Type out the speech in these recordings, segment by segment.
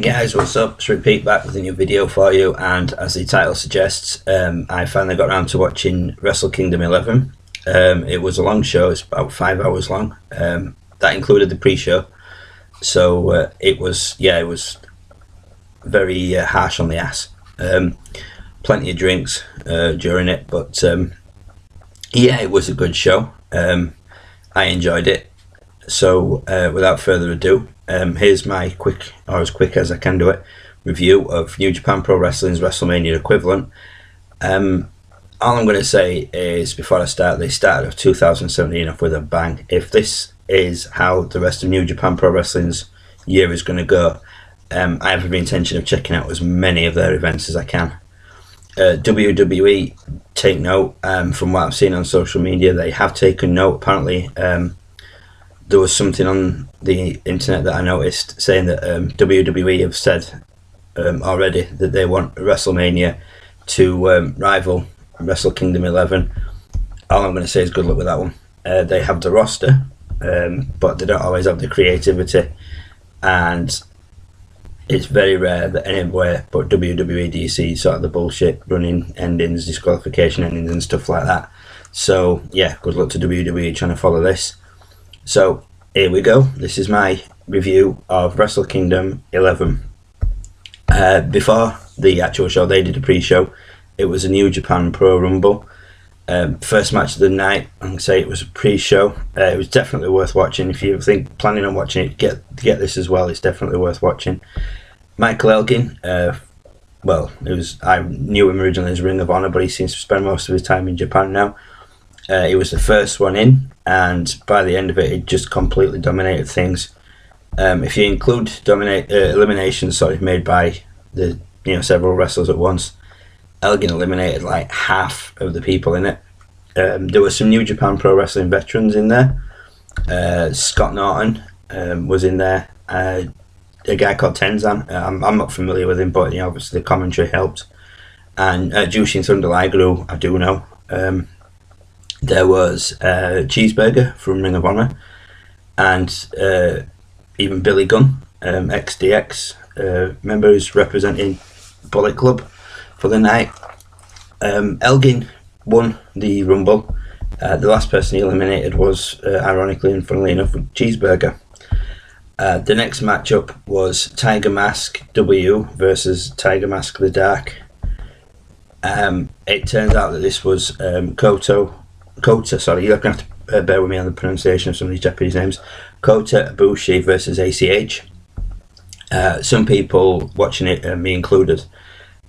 Guys, what's up? It's Repeat back with a new video for you, and as the title suggests, I finally got around to watching Wrestle Kingdom 11. It was a long show, it's about 5 hours long. That included the pre-show, so it was very harsh on the ass. Plenty of drinks during it, but it was a good show. I enjoyed it. So without further ado, here's my quick, or as quick as I can do it, review of New Japan Pro Wrestling's WrestleMania equivalent. All I'm going to say is, before I start, they started 2017 off with a bang. If this is how the rest of New Japan Pro Wrestling's year is going to go, I have every intention of checking out as many of their events as I can. WWE, take note. From what I've seen on social media, they have taken note. Apparently, there was something on the internet that I noticed saying that WWE have said already that they want WrestleMania to rival Wrestle Kingdom 11. All I'm going to say is good luck with that one. They have the roster, but they don't always have the creativity, and it's very rare that anywhere but WWE do you see sort of the bullshit running endings, disqualification endings and stuff like that. So yeah, good luck to WWE trying to follow this. So here we go. This is my review of Wrestle Kingdom 11. Before the actual show, they did a pre-show. It was a New Japan Pro Rumble. First match of the night. I'm going to say it was a pre-show. It was definitely worth watching. If you think planning on watching it, get this as well. It's definitely worth watching. Michael Elgin. I knew him originally as Ring of Honor, but he seems to spend most of his time in Japan now. He was the first one in, and by the end of it, it just completely dominated things. If you include eliminations made by the several wrestlers at once, Elgin eliminated like half of the people in it. There were some New Japan Pro Wrestling veterans in there. Scott Norton was in there. A guy called Tenzan. I'm not familiar with him, but obviously the commentary helped. And Jushin Thunder Liger, who I do know. There was Cheeseburger from Ring of Honor, and even Billy Gunn, XDX, member who's representing Bullet Club for the night. Elgin won the Rumble. The last person he eliminated was, ironically and funnily enough, Cheeseburger. The next matchup was Tiger Mask W versus Tiger Mask the Dark. It turns out that this was Kota, sorry, you're going to have to bear with me on the pronunciation of some of these Japanese names. Kota Ibushi versus ACH. Some people watching it, me included,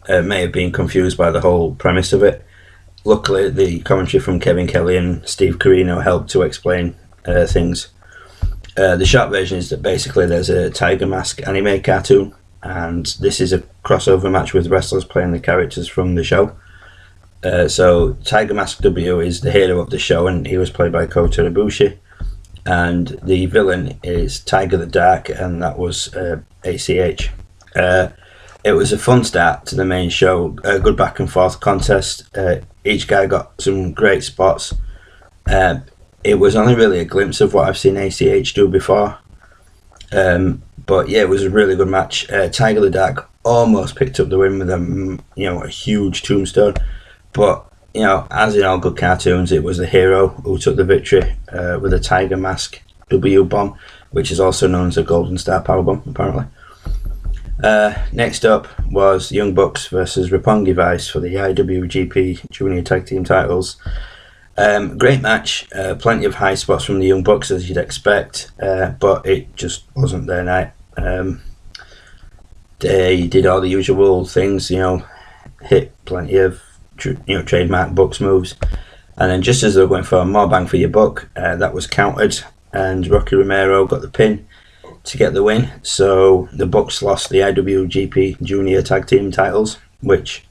may have been confused by the whole premise of it. Luckily, the commentary from Kevin Kelly and Steve Corino helped to explain things. The short version is that basically there's a Tiger Mask anime cartoon, and this is a crossover match with wrestlers playing the characters from the show. So Tiger Mask W is the hero of the show, and he was played by Kota Ibushi, and the villain is Tiger the Dark, and that was ACH. It was a fun start to the main show, a good back and forth contest. Each guy got some great spots. It was only really a glimpse of what I've seen ACH do before, but yeah, it was a really good match. Tiger the Dark almost picked up the win with a huge tombstone. But, as in all good cartoons, it was the hero who took the victory with a Tiger Mask W bomb, which is also known as a Golden Star Powerbomb, apparently. Next up was Young Bucks versus Roppongi Vice for the IWGP Junior Tag Team titles. Great match, plenty of high spots from the Young Bucks, as you'd expect, but it just wasn't their night. They did all the usual things, hit plenty of trademark Bucks moves, and then just as they were going for more bang for your buck, that was countered, and Rocky Romero got the pin to get the win. So the Bucks lost the IWGP Junior Tag Team titles, which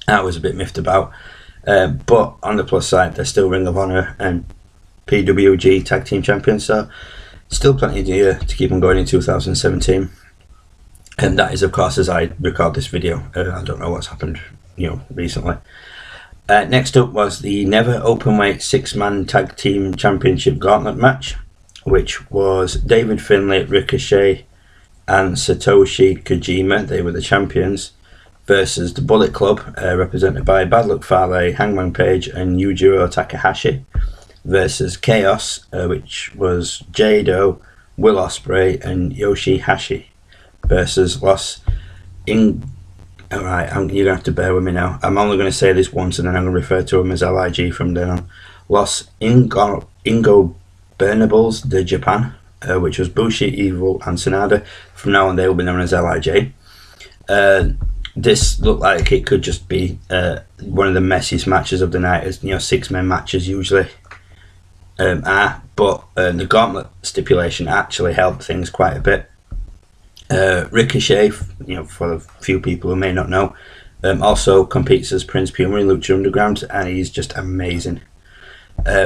I was a bit miffed about, but on the plus side, they're still Ring of Honor and PWG Tag Team Champions, so still plenty of year to keep them going in 2017. And that is, of course, as I record this video. I don't know what's happened recently. Next up was the Never Openweight 6-man Tag Team Championship Gauntlet match, which was David Finlay, Ricochet, and Satoshi Kojima, they were the champions, versus the Bullet Club, represented by Bad Luck Fale, Hangman Page, and Yujiro Takahashi, versus Chaos, which was Jado, Will Ospreay, and Yoshihashi, versus Los In. Alright, you're going to have to bear with me now. I'm only going to say this once and then I'm going to refer to them as LIG from then on. Los Ingobernables de Japan, which was Bushi, Evil, and Sanada. From now on, they will be known as LIJ. This looked like it could just be one of the messiest matches of the night, as 6-man matches usually are. But the gauntlet stipulation actually helped things quite a bit. Ricochet, for a few people who may not know, also competes as Prince Puma in Lucha Underground, and he's just amazing.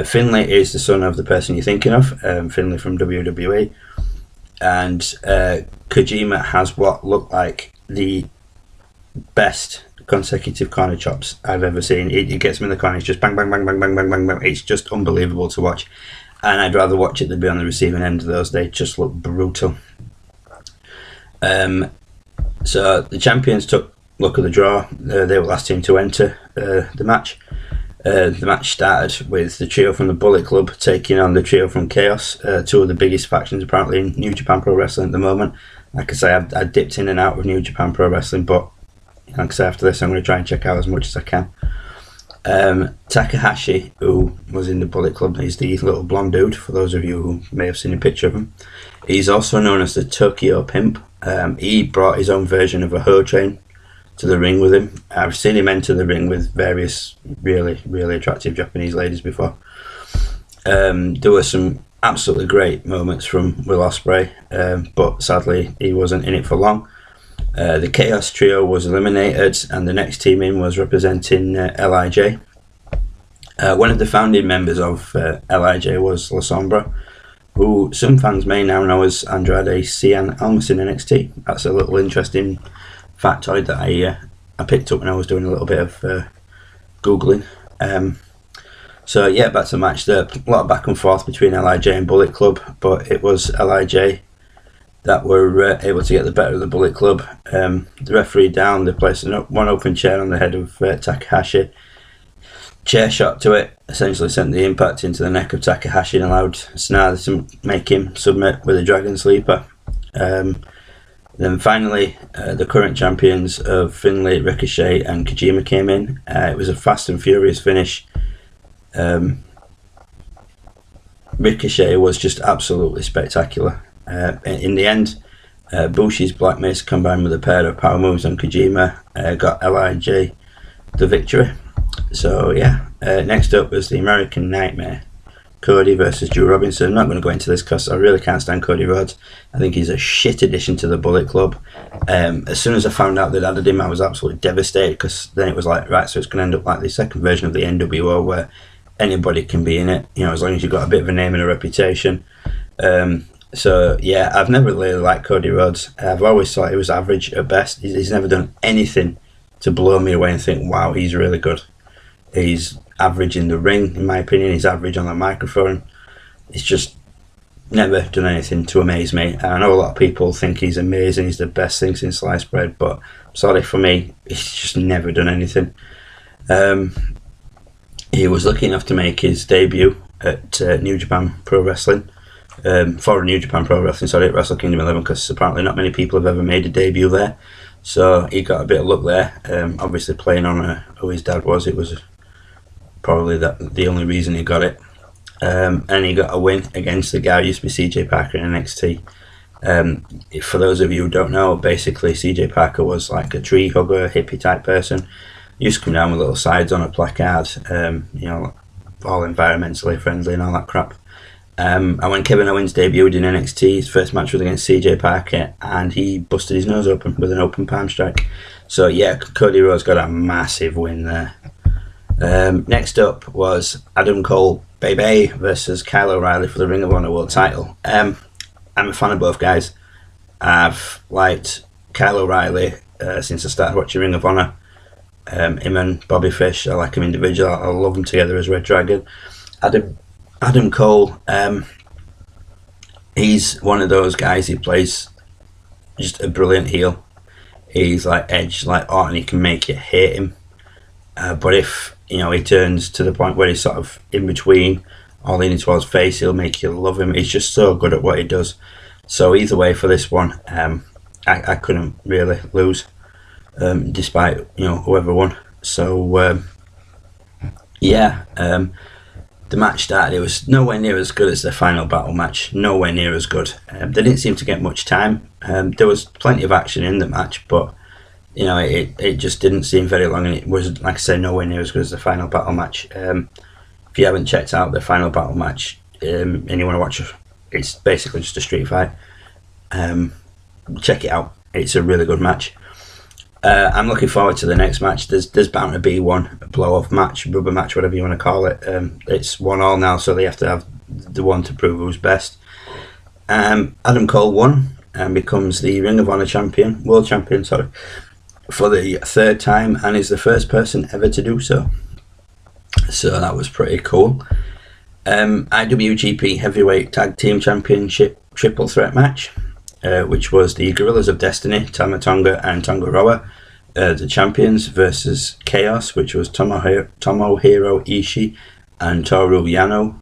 Finlay is the son of the person you're thinking of, Finlay from WWE, and Kojima has what looked like the best consecutive corner chops I've ever seen. It gets him in the corner, it's just bang, bang, bang, bang, bang, bang, bang, bang. It's just unbelievable to watch, and I'd rather watch it than be on the receiving end of those. They just look brutal. So the champions took luck of the draw. They were the last team to enter the match. The match started with the trio from the Bullet Club taking on the trio from Chaos, two of the biggest factions apparently in New Japan Pro Wrestling at the moment. Like I say, I dipped in and out of New Japan Pro Wrestling, but like I say, after this I'm going to try and check out as much as I can. Takahashi, who was in the Bullet Club, he's the little blonde dude, for those of you who may have seen a picture of him. He's also known as the Tokyo Pimp. He brought his own version of a hoe train to the ring with him. I've seen him enter the ring with various really, really attractive Japanese ladies before. There were some absolutely great moments from Will Ospreay, but sadly he wasn't in it for long. The Chaos Trio was eliminated, and the next team in was representing LIJ. One of the founding members of LIJ was La Sombra, who some fans may now know as Andrade Cien Almas in NXT. That's a little interesting factoid that I picked up when I was doing a little bit of Googling. So yeah, back to the match. There a lot of back and forth between LIJ and Bullet Club, but it was LIJ that were able to get the better of the Bullet Club. The referee down, they placed one open chair on the head of Takahashi. Chair shot to it essentially sent the impact into the neck of Takahashi and allowed Sanada to make him submit with a Dragon Sleeper. Then finally, the current champions of Finlay, Ricochet and Kojima came in. It was a fast and furious finish. Ricochet was just absolutely spectacular. In the end, Bushi's Black Mist combined with a pair of power moves on Kojima got LIJ the victory. So yeah, next up was the American Nightmare, Cody versus Drew Robinson. I'm not going to go into this because I really can't stand Cody Rhodes. I think he's a shit addition to the Bullet Club. As soon as I found out they'd added him, I was absolutely devastated, because then it was like, right, so it's going to end up like the second version of the NWO where anybody can be in it, as long as you've got a bit of a name and a reputation. So yeah, I've never really liked Cody Rhodes. I've always thought he was average at best. He's never done anything to blow me away and think, wow, he's really good. He's average in the ring, in my opinion. He's average on the microphone. He's just never done anything to amaze me. I know a lot of people think he's amazing. He's the best thing since sliced bread, but sorry, for me, he's just never done anything. He was lucky enough to make his debut at New Japan Pro Wrestling. For New Japan Pro Wrestling, sorry, at Wrestle Kingdom 11, because apparently not many people have ever made a debut there. So he got a bit of luck there. Obviously playing on who his dad was, it was probably the only reason he got it. And he got a win against the guy who used to be CJ Parker in NXT. For those of you who don't know, basically CJ Parker was like a tree hugger, hippie type person. He used to come down with little sides on a placard, all environmentally friendly and all that crap. And when Kevin Owens debuted in NXT, his first match was against CJ Parker, and he busted his nose open with an open palm strike. So yeah, Cody Rhodes got a massive win there. Next up was Adam Cole Baby versus Kyle O'Reilly for the Ring of Honor World title. I'm a fan of both guys. I've liked Kyle O'Reilly since I started watching Ring of Honor. Him and Bobby Fish, I like him individually. I love them together as Red Dragon. Adam Cole, he's one of those guys. He plays just a brilliant heel. He's like Edge, like Orton. He can make you hate him. But if he turns to the point where he's sort of in between, or leaning towards face, he'll make you love him. He's just so good at what he does. So either way for this one, I couldn't really lose, despite whoever won. So the match started. It was nowhere near as good as the final battle match. Nowhere near as good. They didn't seem to get much time. There was plenty of action in the match, but it just didn't seem very long, and it was, like I say, nowhere near as good as the final battle match. If you haven't checked out the final battle match, and you want to watch it, it's basically just a street fight. Check it out. It's a really good match. I'm looking forward to the next match. There's bound to be one, a blow-off match, rubber match, whatever you want to call it. It's 1-1 now, so they have to have the one to prove who's best. Adam Cole won and becomes the Ring of Honor champion, world champion, sorry, for the third time, and is the first person ever to do so. So that was pretty cool. IWGP Heavyweight Tag Team Championship Triple Threat match, which was the Gorillas of Destiny, Tama Tonga and Tonga Roa, the champions, versus Chaos, which was Tomohiro Ishii and Toru Yano,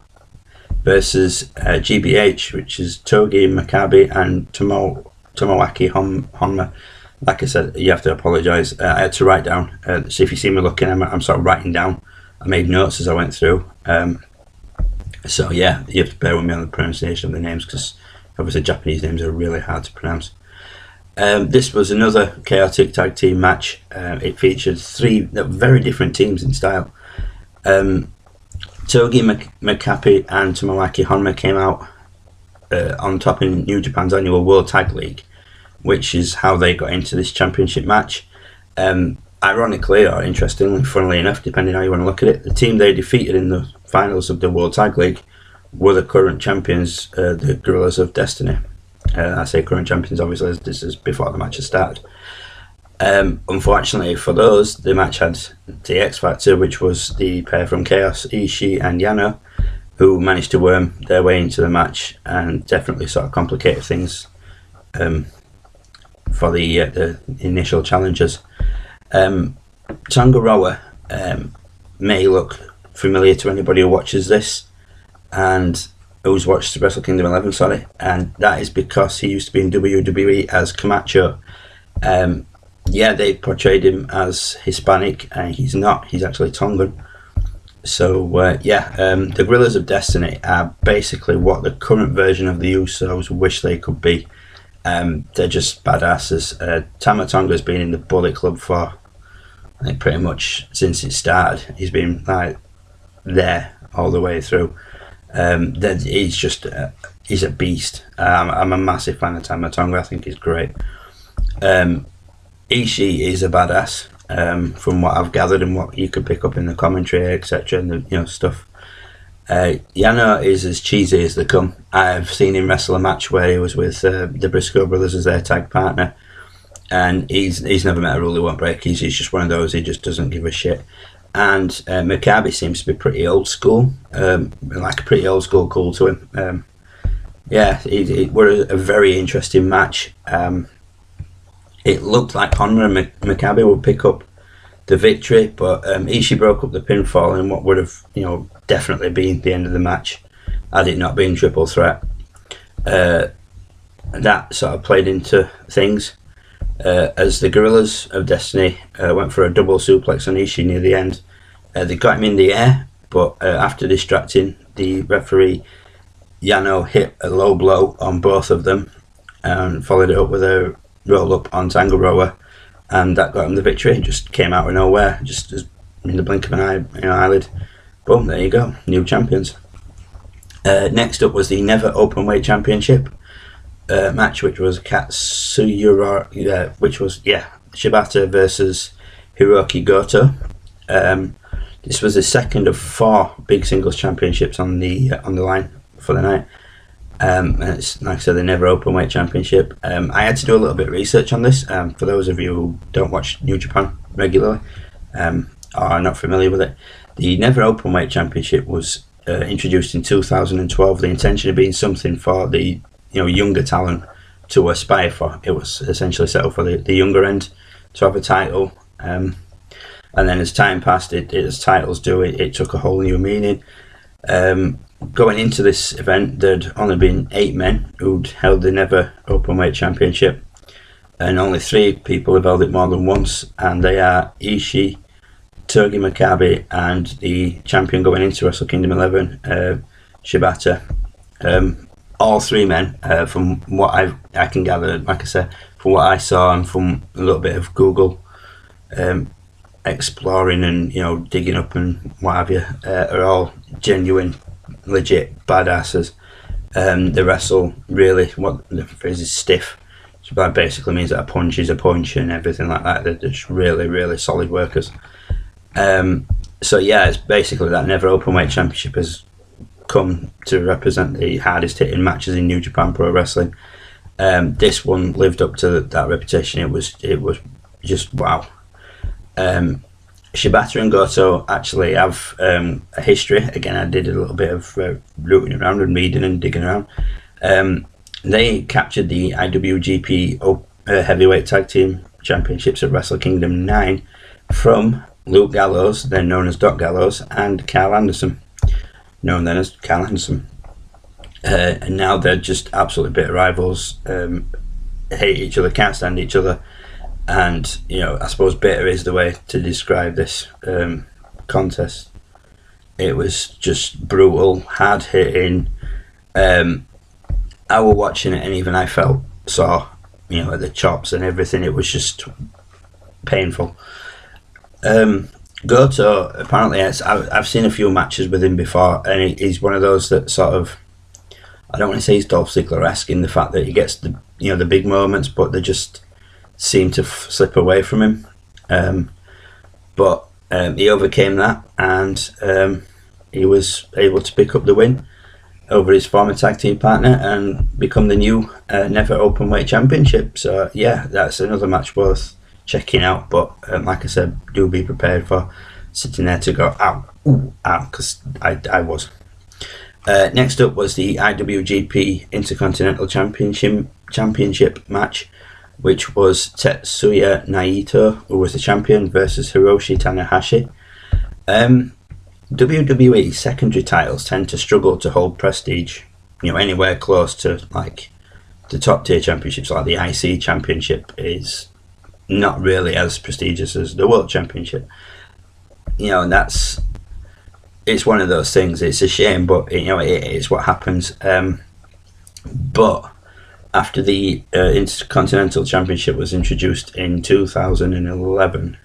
versus GBH, which is Togi Makabe and Tomoaki Honma. Like I said, you have to apologise. I had to write down. So if you see me looking, I'm sort of writing down. I made notes as I went through. So yeah, you have to bear with me on the pronunciation of the names, because obviously Japanese names are really hard to pronounce. This was another chaotic tag team match. It featured three very different teams in style. Togi Makabe and Tomoaki Honma came out on top in New Japan's annual World Tag League, which is how they got into this championship match. Ironically, or interestingly, funnily enough, depending how you want to look at it, the team they defeated in the finals of the World Tag League were the current champions, the Gorillas of Destiny. I say current champions, obviously, as this is before the match has started. Unfortunately for those, the match had the X Factor, which was the pair from Chaos, Ishii and Yano, who managed to worm their way into the match and definitely sort of complicated things for the initial challengers. Tonga Roa may look familiar to anybody who watches this and who's watched Wrestle Kingdom 11, sorry, and that is because he used to be in WWE as Camacho. They portrayed him as Hispanic, and he's not. He's actually Tongan. So the Gorillas of Destiny are basically what the current version of the Usos wish they could be. They're just badasses. Tama Tonga's been in the Bullet Club for, I think, pretty much since it started. He's been like there all the way through. He's a beast. I'm a massive fan of Tama Tonga. I think he's great. Ishii is a badass, from what I've gathered and what you could pick up in the commentary, etc., and the stuff. Yano is as cheesy as they come. I've seen him wrestle a match where he was with the Briscoe brothers as their tag partner, and he's never met a rule he won't break. He's just one of those. He just doesn't give a shit. And Makabe seems to be pretty old school, like a pretty old school cool to him. It was a very interesting match. It looked like Honma and Makabe would pick up the victory, but Ishii broke up the pinfall in what would have, definitely been the end of the match had it not been triple threat. That sort of played into things as the Gorillas of Destiny went for a double suplex on Ishii near the end. They got him in the air, but after distracting the referee, Yano hit a low blow on both of them and followed it up with a roll up on Tonga Roa, and that got him the victory. It just came out of nowhere, just as in the blink of an eyelid. Boom, there you go, new champions. Next up was the Never Openweight Championship match, which was Katsuyura, which was Shibata versus Hiroki Goto. This was the second of 4 big singles championships on the line for the night. And it's, like I said, the Never Openweight Championship. I had to do a little bit of research on this. For those of you who don't watch New Japan regularly or are not familiar with it, the Never Openweight Championship was introduced in 2012. The intention of being something for the younger talent to aspire for. It was essentially set up for the younger end to have a title. And then as time passed, as titles do, it took a whole new meaning. Going into this event, there'd only been 8 men who'd held the Never Openweight Championship, and only 3 people have held it more than once, and they are Ishii, Togi Makabe, and the champion going into Wrestle Kingdom 11, Shibata. All 3 men, from what I can gather, like I said, from what I saw and from a little bit of Google exploring and digging up and what have you, are all genuine, legit badasses. They wrestle really, what the phrase is, stiff. So that basically means that a punch is a punch and everything like that. They're just really, really solid workers. So yeah, it's basically that Never Openweight Championship has come to represent the hardest hitting matches in New Japan Pro Wrestling. This one lived up to that reputation. It was just wow. Shibata and Goto actually have a history. Again, I did a little bit of rooting around and reading and digging around. They captured the IWGP Heavyweight Tag Team Championships at Wrestle Kingdom 9 from Luke Gallows, then known as Doc Gallows, and Carl Anderson, known then as Carl Anderson. And now they're just absolutely bitter rivals, hate each other, can't stand each other. And I suppose bitter is the way to describe this contest. It was just brutal, hard hitting. I was watching it, and even I saw the chops and everything. It was just painful. Goto, apparently, I've seen a few matches with him before, and he's one of those that sort of, I don't want to say he's Dolph Ziggler-esque in the fact that he gets the big moments, but they just seem to slip away from him. But he overcame that, and he was able to pick up the win over his former tag team partner and become the new Never Openweight Championship. So yeah, that's another match worth checking out. But like I said, do be prepared for sitting there to go ow, ooh, ow, because I was. Next up was the IWGP Intercontinental Championship match, which was Tetsuya Naito, who was the champion, versus Hiroshi Tanahashi. WWE secondary titles tend to struggle to hold prestige, anywhere close to like the top tier championships. Like the IC Championship is not really as prestigious as the World Championship. And it's one of those things. It's a shame, but it's what happens. But after the Intercontinental Championship was introduced in 2011,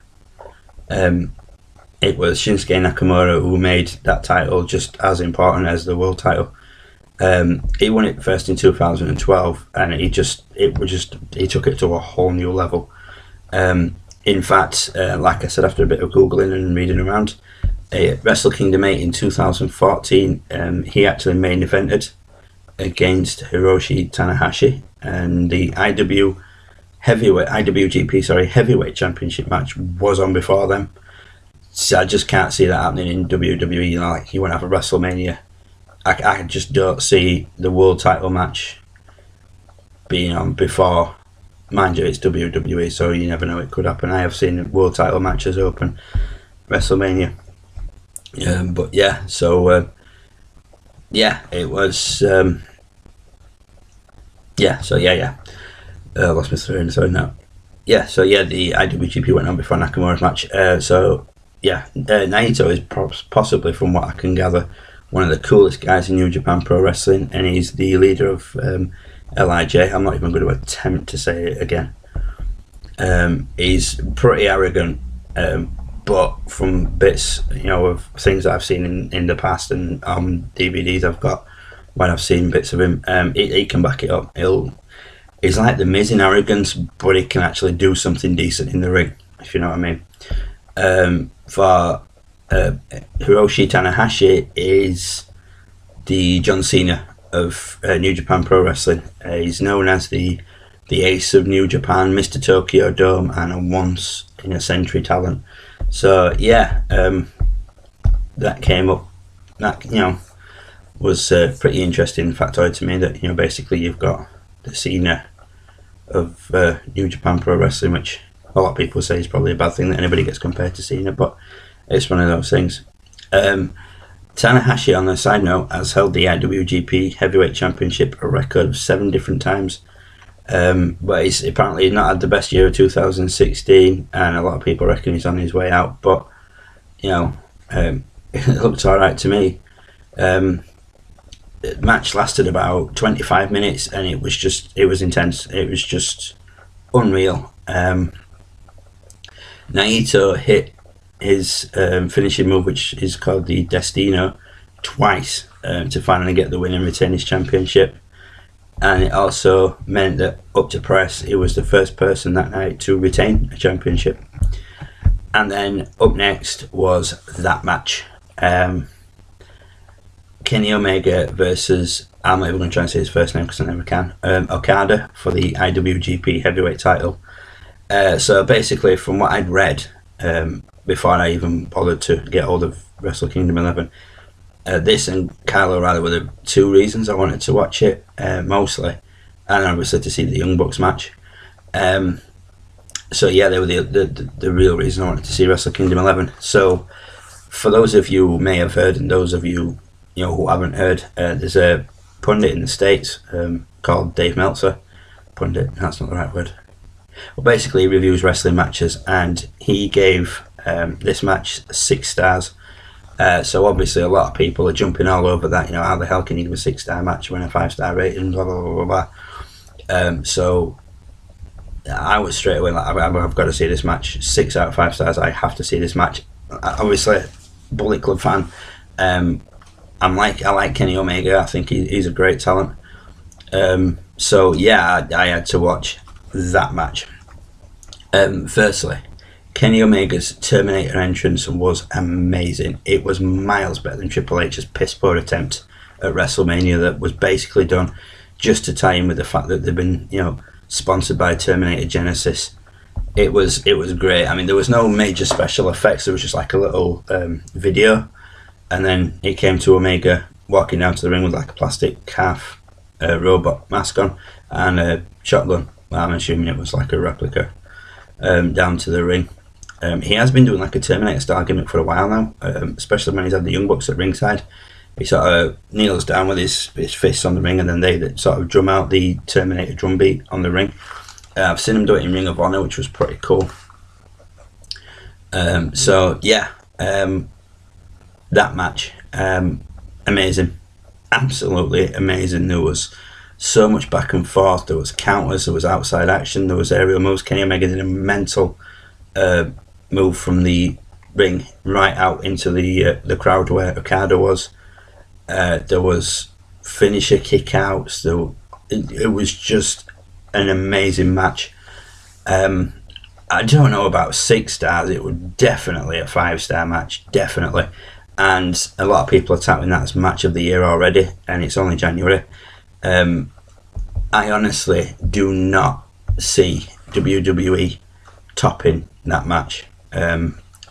it was Shinsuke Nakamura who made that title just as important as the world title. He won it first in 2012, and he took it to a whole new level. In fact, like I said, after a bit of googling and reading around, Wrestle Kingdom 8 in 2014, he actually main evented against Hiroshi Tanahashi, and the IWGP Heavyweight Championship match was on before them. So I just can't see that happening in WWE. Like, you want to have a WrestleMania, I just don't see the world title match being on before. Mind you, it's WWE, so you never know, it could happen. I have seen world title matches open WrestleMania. But yeah, so yeah, it was lost my train of thought now. The IWGP went on before Nakamura's match. Naito is possibly, from what I can gather, one of the coolest guys in New Japan Pro Wrestling, and he's the leader of LIJ. I'm not even going to attempt to say it again. He's pretty arrogant, but from bits of things that I've seen in the past and DVDs I've got when I've seen bits of him, he can back it up. He's like the Miz in arrogance, but he can actually do something decent in the ring, if you know what I mean. For Hiroshi Tanahashi is the John Cena of New Japan Pro Wrestling. He's known as the ace of New Japan, Mr. Tokyo Dome, and a once in a century talent. So yeah, that came up. That was pretty interesting factoid to me. That basically you've got the Cena of New Japan Pro Wrestling, which a lot of people say is probably a bad thing that anybody gets compared to seeing it, but it's one of those things. Tanahashi, on a side note, has held the IWGP Heavyweight Championship a record of 7 different times. But he's apparently not had the best year of 2016, and a lot of people reckon he's on his way out. But it looked all right to me. The match lasted about 25 minutes, and it was intense. It was just unreal. Naito hit his finishing move, which is called the Destino, twice to finally get the win and retain his championship. And it also meant that up to press, he was the first person that night to retain a championship. And then up next was that match. Kenny Omega versus, I'm not even going to try and say his first name because I never can, Okada for the IWGP Heavyweight title. So basically, from what I'd read before I even bothered to get hold of Wrestle Kingdom 11, this and Kyle O'Reilly were the 2 reasons I wanted to watch it, mostly, and obviously to see the Young Bucks match. So yeah, they were the real reason I wanted to see Wrestle Kingdom 11. So for those of you who may have heard, and those of you who haven't heard, there's a pundit in the States called Dave Meltzer. Pundit, that's not the right word. Well, basically he reviews wrestling matches, and he gave this match 6 stars. So obviously a lot of people are jumping all over that, how the hell can you give a 6-star match when a 5-star rating, blah blah blah blah blah. So I was straight away like, I've got to see this match. 6 out of 5 stars. I have to see this match. Obviously, Bullet Club fan. I like Kenny Omega. I think he's a great talent. So yeah, I had to watch that match. Firstly, Kenny Omega's Terminator entrance was amazing. It was miles better than Triple H's piss poor attempt at WrestleMania that was basically done just to tie in with the fact that they've been, sponsored by Terminator Genesis. It was great. I mean, there was no major special effects. There was just like a little video, and then it came to Omega walking down to the ring with like a plastic calf robot mask on and a shotgun. Well, I'm assuming it was like a replica down to the ring. He has been doing like a Terminator style gimmick for a while now, especially when he's had the Young Bucks at ringside. He sort of kneels down with his fists on the ring, and then they sort of drum out the Terminator drum beat on the ring. I've seen him do it in Ring of Honor, which was pretty cool. So yeah, that match, amazing, absolutely amazing. There was so much back and forth. There was counters, there was outside action, there was aerial moves. Kenny Omega did a mental move from the ring right out into the crowd where Okada was. There was finisher kickouts. It was just an amazing match. I don't know about 6 stars. It was definitely a 5-star match, definitely. And a lot of people are touting that as match of the year already, and it's only January. I honestly do not see WWE topping that match.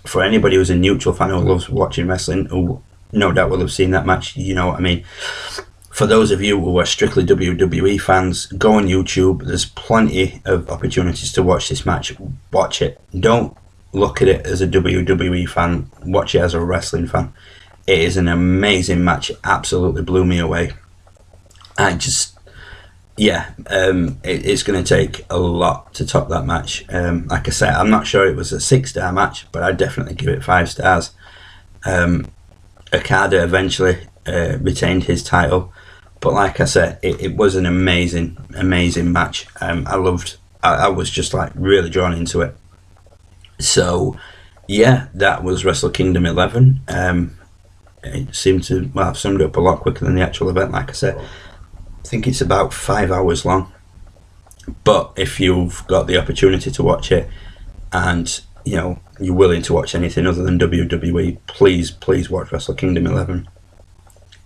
For anybody who's a neutral fan who loves watching wrestling, who no doubt will have seen that match, you know what I mean. For those of you who are strictly WWE fans, go on YouTube. There's plenty of opportunities to watch this match. Watch it. Don't look at it as a WWE fan. Watch it as a wrestling fan. It is an amazing match. It absolutely blew me away. It's going to take a lot to top that match. Like I said, I'm not sure it was a 6-star match, but I'd definitely give it 5 stars. Okada eventually retained his title, but like I said, it was an amazing match. I was just like really drawn into it. So yeah, that was Wrestle Kingdom 11. It seemed to have summed up a lot quicker than the actual event. Like I said, I think it's about 5 hours long, but if you've got the opportunity to watch it and you're willing to watch anything other than WWE, please watch Wrestle Kingdom 11.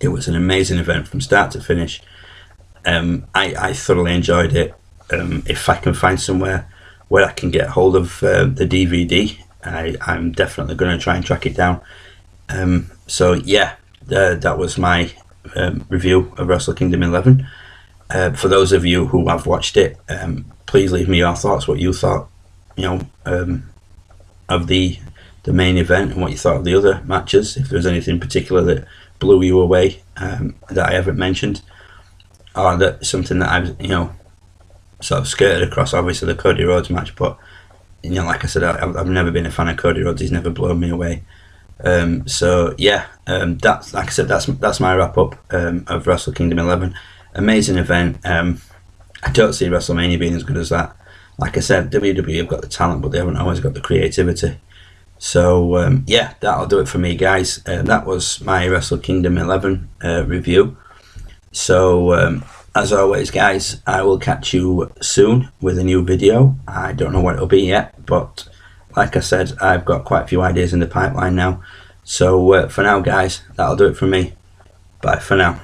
It was an amazing event from start to finish. I thoroughly enjoyed it. If I can find somewhere where I can get hold of the DVD, I'm definitely going to try and track it down. So yeah, that was my review of Wrestle Kingdom 11. For those of you who have watched it, please leave me your thoughts, what you thought, you know, of the main event, and what you thought of the other matches. If there's anything particular that blew you away that I haven't mentioned, or that something that I've, you know, sort of skirted across. Obviously the Cody Rhodes match, but you know, like I said, I've never been a fan of Cody Rhodes. He's never blown me away. So yeah, that's, like I said, that's my wrap up of Wrestle Kingdom 11. Amazing event. I don't see WrestleMania being as good as that. Like I said, WWE have got the talent, but they haven't always got the creativity. So yeah, that'll do it for me, guys. That was my Wrestle Kingdom 11 review. So as always, guys, I will catch you soon with a new video. I don't know what it'll be yet, but like I said, I've got quite a few ideas in the pipeline now. So for now, guys, that'll do it from me. Bye for now.